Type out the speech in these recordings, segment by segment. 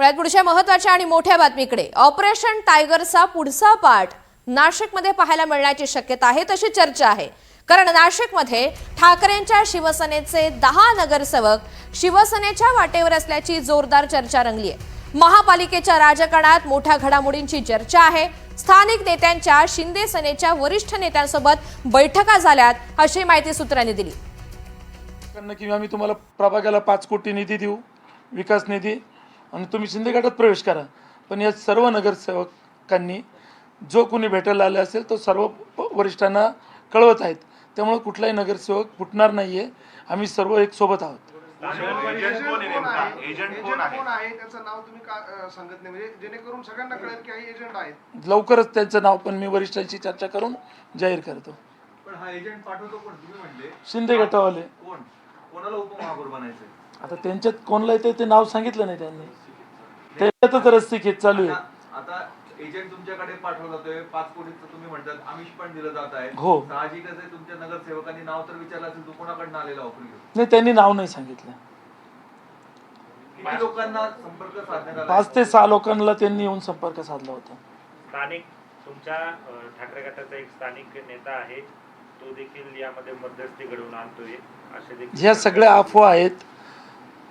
पुण्यात पुढच्या महत्त्वाच्या आणि मोठ्या बातमीकडे ऑपरेशन टायगरचा पुढचा पार्ट नाशिकमध्ये पाहायला मिळण्याची शक्यता आहे, तशी चर्चा आहे। कारण नाशिकमध्ये ठाकरेंच्या शिवसेनेचे 10 नगरसेवक शिवसेनेच्या वाटेवर असल्याची जोरदार चर्चा रंगली आहे। महापालिकेच्या राजकारणात मोठ्या घडामोडींची चर्चा आहे। स्थानिक नेत्यांच्या शिंदे सेनेच्या वरिष्ठ नेत्यांसोबत बैठका झाल्यात, अशी माहिती सूत्रांनी दिली। किंवा आम्ही तुम्हाला प्रभागाला 5 कोटी निधी देऊ, विकास निधी, आणि तुम्ही शिंदे गटात प्रवेश करा। पण या सर्व नगरसेवकांनी जो कोणी भेटायला आले असेल तो सर्व वरिष्ठांना कळवत आहेत। त्यामुळे कुठलाही नगरसेवक फुटणार नाहीये, आम्ही सर्व एक सोबत आहोत। एजंट कोण आहे त्याचं नाव तुम्ही का सांगत नाही, म्हणजे जेणेकरून सगळ्यांना कळेल की हे एजंट आहेत। लवकरच त्यांचं नाव पण मी वरिष्ठांशी चर्चा करून जाहीर करतो। पण हा एजंट पाठवतो कोण तुम्ही म्हणले? शिंदे गटावाले। कोणाला उपमहापौर बनायचंय? आता त्यांच्यात कोणला येते ते नाव सांगितलं नाही त्यांनी, त्याच्यातच रस्ती खेच चालू आहे। आता एजंट तुमच्याकडे पाठवला जातोय, 5 कोटीचं तुम्ही म्हणतात, आमिष पण दिलं जात आहे। हो, साहजिकच आहे, तुमच्या नगरसेवकांनी नाव तर विचारलं असेल, तू कोणाकडनं आलेला ऑफर घेऊन? नाही, त्यांनी नाव नाही सांगितलं। किती लोकांना संपर्क साधण्यात आला? 5 ते 6 लोकांना त्यांनी येऊन संपर्क साधला होता। स्थानिक तुमच्या ठाकरे गटाचा एक स्थानिक नेता आहे, तो देखील यामध्ये मध्यस्थी घडवून आणतोय, असे देखील ह्या सगळ्या अफवा आहेत।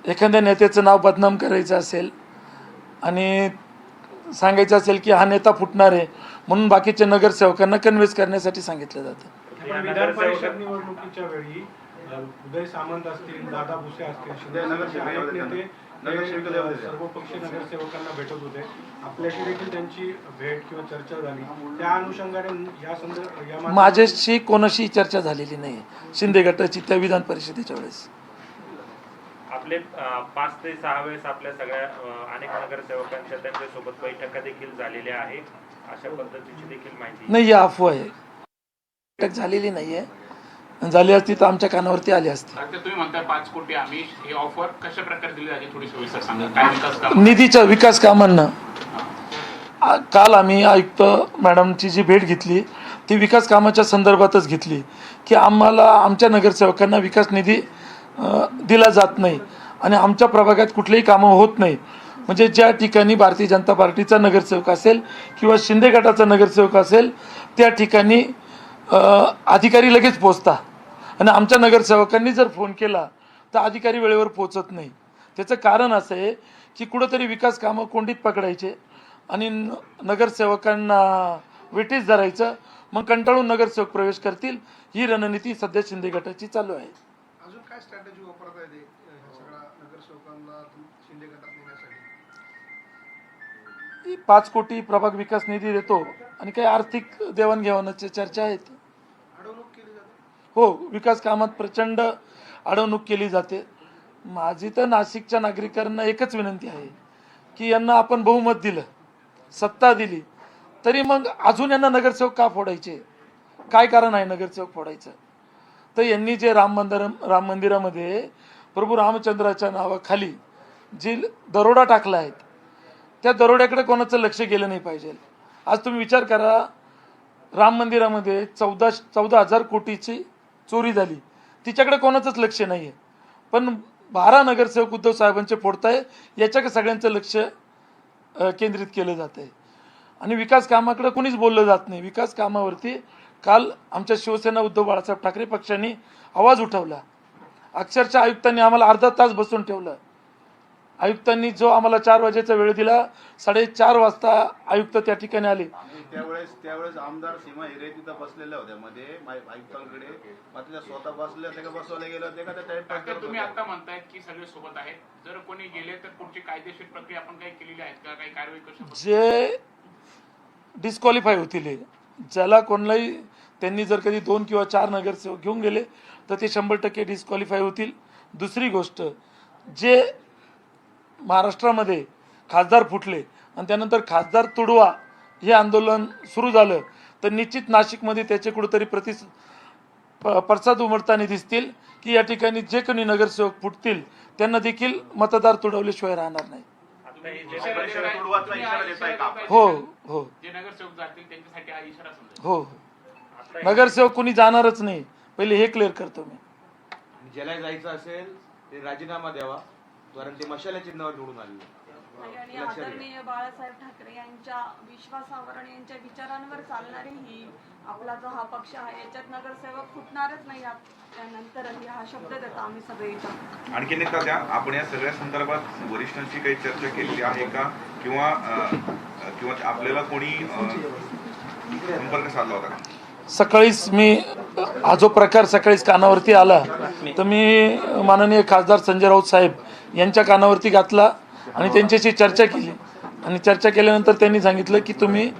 एखाद्या नेत्याचं नाव बदनाम करायचं असेल आणि सांगायचं असेल की हा नेता फुटणार आहे, म्हणून बाकीच्या नगरसेवकांना कन्व्हिन्स करण्यासाठी सांगितलं जातं। विधान परिषद निवडणुकीच्या वेळी उदय सामंत असतील, दादा भुसे असतील, शिंदे सेनेचे अनेक नेते सर्वपक्षीय नगरसेवकांना भेटत होते। आपल्याशी देखील त्यांची भेट किंवा चर्चा झाली, त्या अनुषंगाने या माझ्याशी कोणाशी चर्चा झालेली नाही शिंदे गटाची त्या विधान परिषदेच्या वेळेस। आपले 5 ते 6 वेळेस आपल्या सगळ्या अनेक नगरसेवकांच्या त्यांच्यासोबत बैठका देखील झालेल्या आहेत, अशा पद्धतीची देखील माहिती नाही, या अफवा आहे। बैठक झालेली नाहीये, झाली असती तर आमच्या कानावरती आली असती। तुम्ही म्हणता 5 कोटी आमिष, ही ऑफर कशा प्रकारे दिली जाते, थोडी सविस्तर सांगा। काय विकास काम? निधीच्या विकास कामांना। काल आम्ही आयुक्त मॅडमची जी भेट घेतली ती विकास कामाच्या संदर्भातच घेतली की आम्हाला आमच्या नगरसेवकांना विकास निधी दिला जात नाही आणि आमच्या प्रभागात कुठलेही कामं होत नाही। म्हणजे ज्या ठिकाणी भारतीय जनता पार्टीचा नगरसेवक असेल किंवा शिंदे गटाचा नगरसेवक असेल त्या ठिकाणी अधिकारी लगेच पोचता, आणि आमच्या नगरसेवकांनी जर फोन केला तर अधिकारी वेळेवर पोचत नाही। त्याचं कारण असं आहे की कुठंतरी विकास कामं कोंडीत पकडायचे आणि नगरसेवकांना वेटीस धरायचं, मग कंटाळून नगरसेवक प्रवेश करतील। ही रणनीती सध्या शिंदे गटाची चालू आहे। अजून काय स्ट्रॅटेजी वापरता येते सगळ्या नगरसेवकांना शिंदे गटात नेण्यासाठी? 5 कोटी प्रभाग विकास निधी देतो आणि काही आर्थिक देवाणघेवाणाच्या चर्चा आहेत। अडवणूक केली जाते? हो, विकास कामात प्रचंड अडवणूक केली जाते। माझी तर नाशिकच्या नागरिकांना एकच विनंती आहे की यांना आपण बहुमत दिलं, सत्ता दिली, तरी मग अजून यांना नगरसेवक का फोडायचे? काय कारण आहे नगरसेवक फोडायचं? तर यांनी जे राम मंदिरामध्ये प्रभू रामचंद्राच्या नावाखाली जी दरोडा टाकला आहे, त्या दरोड्याकडे कोणाचं लक्ष गेलं नाही पाहिजे। आज तुम्ही विचार करा, राम मंदिरामध्ये 14,000 कोटीची चोरी झाली, तिच्याकडे कोणाचंच लक्ष नाही आहे, पण 12 नगरसेवक उद्धव साहेबांचे फोडताय, याच्याकडे सगळ्यांचं लक्ष केंद्रित केलं जात आहे आणि विकास कामाकडे कोणीच बोललं जात नाही। विकास कामावरती काल आमच्या शिवसेना उद्धव बाळासाहेब ठाकरे पक्षाने आवाज उठवला। अक्षरशः आयुक्तांनी आम्हाला अर्धा तास बसून ठेवलं। आयुक्तांनी जो आम्हाला 4 वाजेचा वेळ दिला, 4:30 वाजता आयुक्त त्या ठिकाणी आले। त्यावेळेस आमदार सीमा हिरे तिथं बसलेल्या होत्या मध्ये आयुक्तांकडे, मात्र स्वतः बसल्या ते का बसवल्या गेल्या होत्या का त्या तुम्ही आता म्हणतायत की सगळे सोबत आहेत, जर कोणी गेले तर पुढची कायदेशीर प्रक्रिया आपण काही केलेली आहेत का? काही कारवाई करू? जे डिस्क्वालिफाय होतील, ज्याला कोणालाही त्यांनी जर कधी 2 किंवा 4 नगरसेवक घेऊन गेले तर ते 100% डिस्क्वालिफाय होतील। दुसरी गोष्ट, जे महाराष्ट्रामध्ये खासदार फुटले आणि त्यानंतर खासदार तुडवा हे आंदोलन सुरू झालं, तर निश्चित नाशिकमध्ये त्याचे कुठेतरी पडसाद उमटताना दिसतील की या ठिकाणी जे कोणी नगरसेवक फुटतील त्यांना देखील मतदार तुडवल्याशिवाय राहणार नाही। हो हो जे नगरसेवक जातील त्यांच्यासाठी हा इशारा समजा? हो, नगरसेवक कोणी जाणारच नाही, पहिले हे क्लिअर करतो मी। ज्याला जायचं असेल ते राजीनामा द्यावा, कारण ते मशाला चिन्हावर निवडून आले। आणि आदरणीय बाळासाहेब ठाकरे यांच्या विश्वासावर आणि यांच्या विचारांवर चालणारी ही आपला जो हा पक्ष आहे याच्यात नगरसेवक फुटणारच नाही. त्यानंतरही हा शब्द देतो आम्ही सगळे इथं. आणखीन एक द्या, आपण या सगळ्या संदर्भात वरिष्ठांची काही चर्चा केलेली आहे का, किंवा आपल्याला कोणी संपर्क साधला होता का? सकाळीच मी हा जो प्रकार सकाळीच कानावरती आला तर मी माननीय खासदार संजय राऊत साहेब यांच्या कानावरती घातला आणि त्यांच्याशी चर्चा केली. आणि चर्चा केल्यानंतर त्यांनी सांगितलं की तुम्ही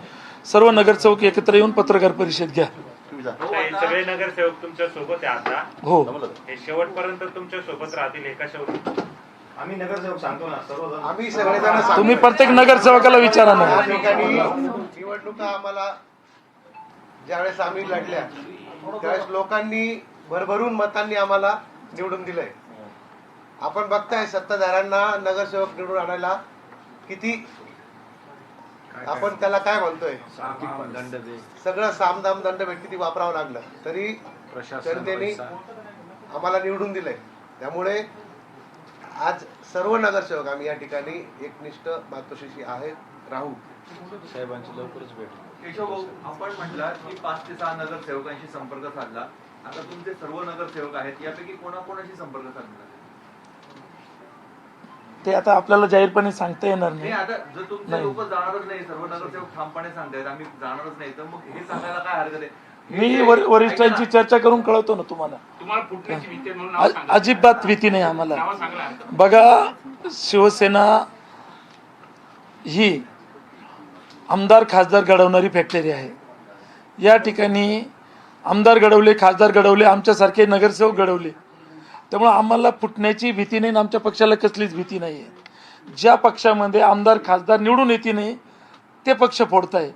सर्व नगरसेवक एकत्र येऊन पत्रकार परिषद घ्या. हे सगळे नगरसेवक तुमच्या सोबत आहे आता, हो, हे शेवटपर्यंत तुमच्या सोबत राहतील एका शेवट. आम्ही नगरसेवक सांगतो ना, सर्वजण आम्ही सगळेजण तुम्ही प्रत्येक नगरसेवकाला विचारा ना. या ठिकाणी निवडणुका आम्हाला ज्यावेळेस आम्ही लढल्या त्यावेळेस लोकांनी भरभरून मतांनी आम्हाला निवडून दिलंय. आपण बघताय सत्ताधाऱ्यांना नगरसेवक निवडून आणायला किती आपण त्याला काय म्हणतोय, सगळं सामदाम दंड भेट किती वापरावं लागलं तरी जनतेने आम्हाला निवडून दिलंय. त्यामुळे आज सर्व नगरसेवक आम्ही या ठिकाणी एकनिष्ठ मातोश्रीशी आहेत, राहू. साहेबांची लवकरच भेट. केशव भाऊ, आपण म्हटलं की 5 ते 6 नगरसेवकांशी संपर्क साधला. आता तुमचे सर्व नगरसेवक आहेत, यापैकी कोणाकोणाशी संपर्क साधला? ते आता आपल्याला जाहीरपणे सांगता येणार नाही, नाही. आता जर तुमचे लोक जाणारच नाही, सर्व नगरसेवक ठामपणे सांगतायत आम्ही जाणारच नाही, तर मग हे सांगायला काय हरकत आहे? मी वरिष्ठांची चर्चा करून कळवतो ना तुम्हाला. तुम्हाला फुटण्याची भीती आहे म्हणून नाव सांगा. अजिबात भीती नाही आम्हाला. नावं सांगला हरकत बघा, शिवसेना ही आमदार खासदार घडवणारी फॅक्टरी आहे. या ठिकाणी आमदार घडवले, खासदार घडवले, आमच्यासारखे नगरसेवक घडवले. त्यामुळे आम्हाला फुटण्याची भीती नाही, आमच्या पक्षाला कसलीच भीती नाही आहे. ज्या पक्षामध्ये आमदार खासदार निवडून येते नाही ते पक्ष फोडताय.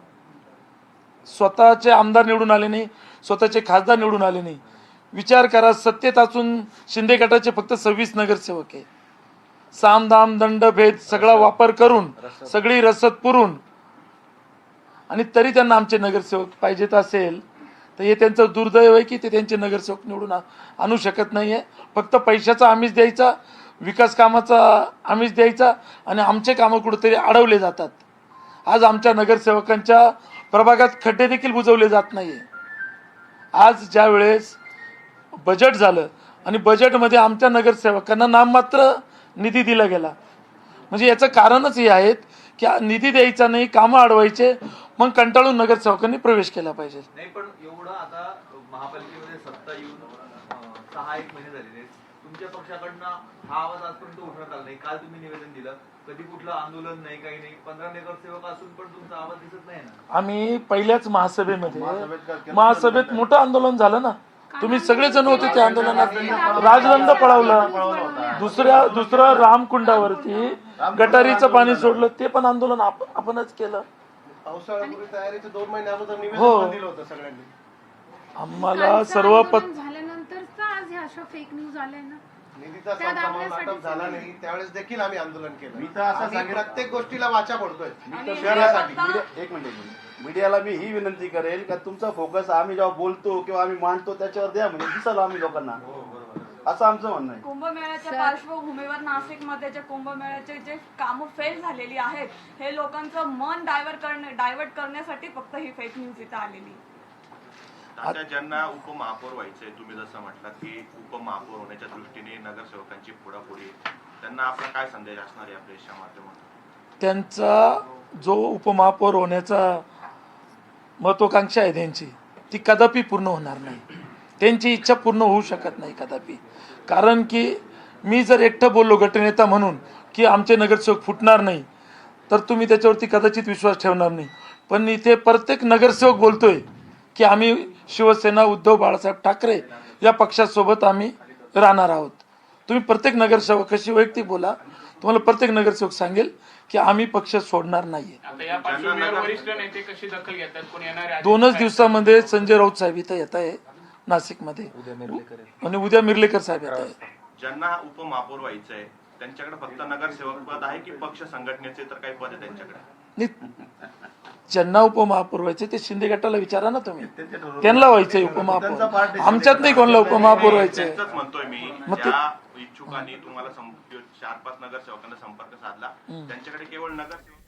स्वतःचे आमदार निवडून आले नाही, स्वतःचे खासदार निवडून आले नाही. विचार करा, सत्तेत असून शिंदे गटाचे फक्त 26 नगरसेवक आहे. सामदाम दंड भेद सगळा वापर करून, सगळी रसद पुरून, आणि तरी त्यांना आमचे नगरसेवक पाहिजेत असेल तर हे त्यांचं दुर्दैव आहे की ते त्यांचे नगरसेवक निवडून आणू शकत नाही आहे. फक्त पैशाचा आमिष द्यायचा, विकास कामाचा आमिष द्यायचा, आणि आमचे कामं कुठेतरी अडवले जातात. आज आमच्या नगरसेवकांच्या प्रभागात खड्डे देखील बुजवले जात नाही आहे. आज ज्या वेळेस बजेट झालं आणि बजेटमध्ये आमच्या नगरसेवकांना नाममात्र निधी दिला गेला, म्हणजे याचं कारणच हे आहेत की निधी द्यायचा नाही, कामं अडवायचे, मग कंटाळून नगरसेवकांनी प्रवेश केला पाहिजे. नाही, पण एवढं आता महापालिकेमध्ये सत्ता येऊन 6-1 महिने झालेले, तुमच्या पक्षाकडनं हा आवाज आजपर्यंत उठवण्यात आला नाही. काल तुम्ही निवेदन दिलं, कधी कुठलं आंदोलन नाही, काही नाही. 15 नगरसेवक असून पण तुमचा आवाज दिसत नाही ना. आम्ही पहिल्याच महासभेत मोठं आंदोलन झालं ना, तुम्ही सगळेजण होते त्या आंदोलनात. राजदंड पळवलं, दुसरं रामकुंडावरती गटारीचं पाणी सोडलं, ते पण आंदोलन आपणच केलं. पावसाळ्यापूर्वी तयारीचं 2 महिने अगोदर हो. निवेदन दिलं होतं सगळ्यांनी. आम्हाला सर्व झाल्यानंतर आज ह्या अशा फेक न्यूज आल्या ना, निधीचा समजावून वाटप झाला नाही त्यावेळेस देखील आम्ही आंदोलन केलं. मी तर असं सांगेन, प्रत्येक गोष्टीला वाचा पडतोय शहरासाठी. एक मिनिट, मीडियाला मी ही विनंती करेल का तुमचा फोकस आम्ही जेव्हा बोलतो किंवा आम्ही मांडतो त्याच्यावर द्या, म्हणजे दिसाल आम्ही लोकांना, असं आमचं म्हणणं आहे. कुंभमेळ्याच्या पार्श्वभूमीवर नाशिकमध्ये जे कुंभमेळ्याचे जे कामं फेल झालेली आहेत, हे लोकांचं मन डायव्हर्ट करण्यासाठी फक्त ही फेक न्यूज इथं आलेली. आता ज्यांना उपमहापौर व्हायचंय, तुम्ही जसं म्हटलं की उपमहापौर होण्याच्या दृष्टीने नगरसेवकांची पुढापुढी, त्यांना आपला काय संदेश असणार आहे आपल्या देशा माध्यमातून? त्यांचा जो उपमहापौर होण्याचा महत्वाकांक्षा आहे त्यांची, ती कदापि पूर्ण होणार नाही. त्यांची इच्छा पूर्ण होऊ शकत नाही कदापि. कारण की मी जर एकटं बोललो गटनेता म्हणून की आमचे नगरसेवक फुटणार नाही, तर तुम्ही त्याच्यावरती कदाचित विश्वास ठेवणार नाही. पण इथे प्रत्येक नगरसेवक बोलतोय की आम्ही शिवसेना उद्धव बाळासाहेब ठाकरे या पक्षासोबत आम्ही राहणार आहोत. तुम्ही प्रत्येक नगरसेवकाशी वैयक्तिक बोला, तुम्हाला प्रत्येक नगरसेवक सांगेल की आम्ही पक्ष सोडणार नाहीये. आता या पार्श्वभूमीवर वरिष्ठ नेते कशी दखल घेतात? कोणी येणार? 2च दिवसामध्ये संजय राऊत साहेब इथं येत आहे नाशिकमध्ये, आणि उद्या मिर्लेकर साहेब येत आहे. ज्यांना उपमहापौर व्हायचंय त्यांच्याकडे फक्त नगरसेवक पद आहे की पक्ष संघटनेचे तर काही पद आहे त्यांच्याकडे? ज्यांना उपमहापौर व्हायचे ते शिंदे गटाला विचारा ना तुम्ही, त्यांना व्हायचंय उपमहापौर. आमच्यात नाही कोणाला उपमहापौर व्हायचंय. म्हणतोय मी, इच्छुकांनी तुम्हाला 4-5 नगरसेवकांना संपर्क साधला, त्यांच्याकडे केवळ नगरसेवक